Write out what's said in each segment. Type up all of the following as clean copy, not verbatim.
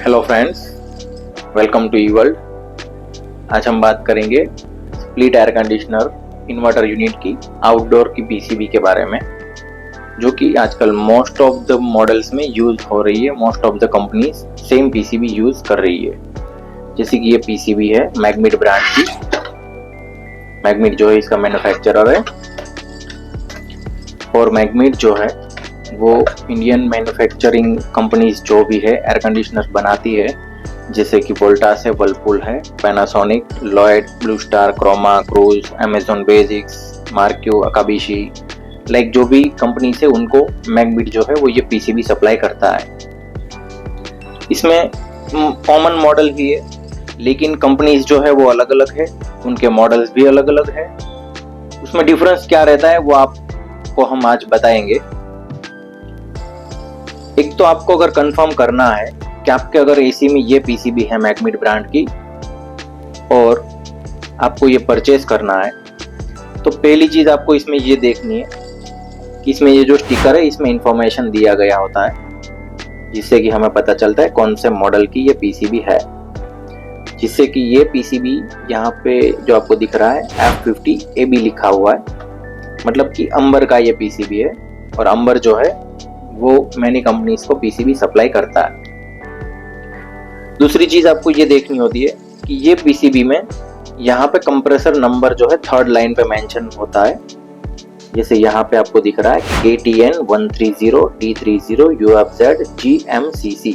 Hello friends, welcome to E world. आज हम बात करेंगे split air conditioner inverter unit की आउटडोर की पीसीबी के बारे में, जो कि आजकल मोस्ट ऑफ द मॉडल्स में यूज हो रही है। Most of the companies same PCB use कर रही है। जैसे कि ये पीसीबी है मैग्मिट ब्रांड की। मैग्मिट जो है इसका मैन्युफैक्चरर है, और मैग्मिट जो है वो इंडियन मैन्युफैक्चरिंग कंपनीज जो भी है एयर कंडीशनर बनाती है, जैसे कि वोल्टास है, वर्लपूल है, Panasonic, Lloyd, blue star, Croma, Cruise, Amazon Basics, Marq, अकाबिशी, लाइक जो भी कंपनी से उनको मैग्मिट जो है वो ये पीसीबी सप्लाई करता है। इसमें कॉमन मॉडल ही है, लेकिन कंपनीज जो है वो अलग अलग है, उनके मॉडल्स भी अलग अलग है। उसमें डिफरेंस क्या रहता है वो आपको हम आज बताएंगे। एक तो आपको अगर कंफर्म करना है कि आपके अगर एसी में ये पीसीबी है मैग्मिट ब्रांड की और आपको ये परचेज करना है, तो पहली चीज आपको इसमें ये देखनी है कि इसमें ये जो स्टिकर है इसमें इंफॉर्मेशन दिया गया होता है, जिससे कि हमें पता चलता है कौन से मॉडल की ये पीसीबी है। जिससे कि ये पीसीबी यहाँ पे जो आपको दिख रहा है F50 AB लिखा हुआ है, मतलब कि अंबर का ये पीसीबी है, और अंबर जो है वो मैनी कंपनीज को पीसीबी सप्लाई करता है। दूसरी चीज आपको ये देखनी होती है कि ये पीसीबी में यहाँ पे कंप्रेसर नंबर जो है थर्ड लाइन पे मेंशन होता है। जैसे यहाँ पे आपको दिख रहा है KTN 130 D30 UFZ GMCC।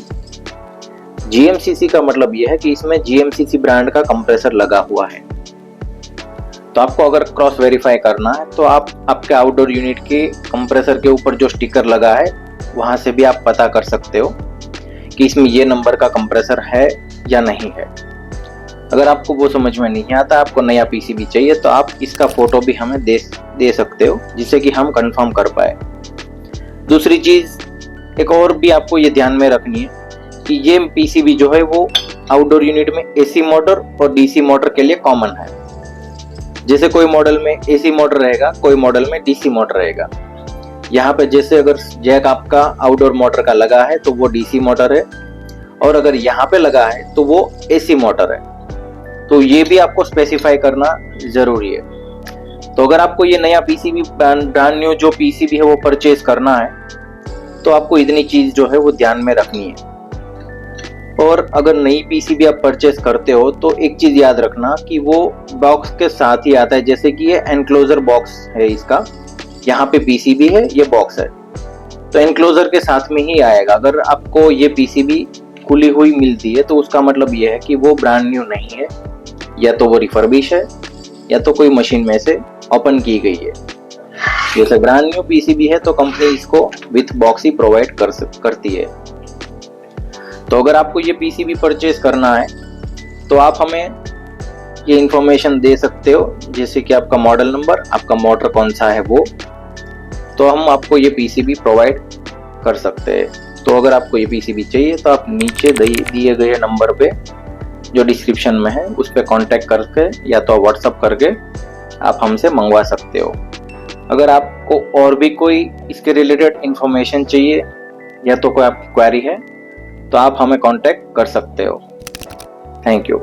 GMCC का मतलब ये है कि इसमें GMCC ब्रांड का कंप्रेसर लगा हुआ है। तो आपको अगर क्रॉस वेरीफाई करना है तो आप आपके आउटडोर यूनिट के कंप्रेसर के ऊपर जो स्टिकर लगा है वहां से भी आप पता कर सकते हो कि इसमें ये नंबर का कंप्रेसर है या नहीं है। अगर आपको वो समझ में नहीं आता, आपको नया पीसीबी चाहिए, तो आप इसका फोटो भी हमें दे सकते हो, जिससे कि हम कंफर्म कर पाए। दूसरी चीज एक और भी आपको ये ध्यान में रखनी है कि ये पीसीबी जो है वो आउटडोर यूनिट में एसी मोटर और डीसी मोटर के लिए कॉमन है। जैसे कोई मॉडल में एसी मोटर रहेगा, कोई मॉडल में डीसी मोटर रहेगा। यहाँ पे जैसे अगर जैक आपका आउटडोर मोटर का लगा है तो वो डीसी मोटर है, और अगर यहाँ पे लगा है तो वो एसी मोटर है। तो ये भी आपको स्पेसिफाई करना जरूरी है। तो अगर आपको ये नया पीसीबी ब्रांड न्यू जो पीसीबी है वो परचेज करना है, तो आपको इतनी चीज जो है वो ध्यान में रखनी है। और अगर नई पीसीबी आप परचेज करते हो तो एक चीज याद रखना कि वो बॉक्स के साथ ही आता है। जैसे कि ये एनक्लोजर बॉक्स है इसका, यहाँ पे पीसीबी है, ये बॉक्स है, तो एनक्लोजर के साथ में ही आएगा। अगर आपको ये पीसीबी खुली हुई मिलती है तो उसका मतलब ये है कि वो ब्रांड न्यू नहीं है, या तो वो रिफर्बिश है, या तो कोई मशीन में से ओपन की गई है। जैसे ब्रांड न्यू पीसीबी है तो कंपनी इसको विथ बॉक्स ही प्रोवाइड करती है। तो अगर आपको ये पीसीबी परचेज करना है तो आप हमें ये इंफॉर्मेशन दे सकते हो, जैसे कि आपका मॉडल नंबर, आपका मोटर कौन सा है वो, तो हम आपको ये पीसीबी प्रोवाइड कर सकते हैं। तो अगर आपको ये पीसीबी चाहिए तो आप नीचे दिए गए नंबर पे जो डिस्क्रिप्शन में है उस पर कॉन्टेक्ट करके या तो व्हाट्सअप करके आप हमसे मंगवा सकते हो। अगर आपको और भी कोई इसके रिलेटेड इंफॉर्मेशन चाहिए या तो कोई आपकी क्वेरी है तो आप हमें कॉन्टेक्ट कर सकते हो। Thank you.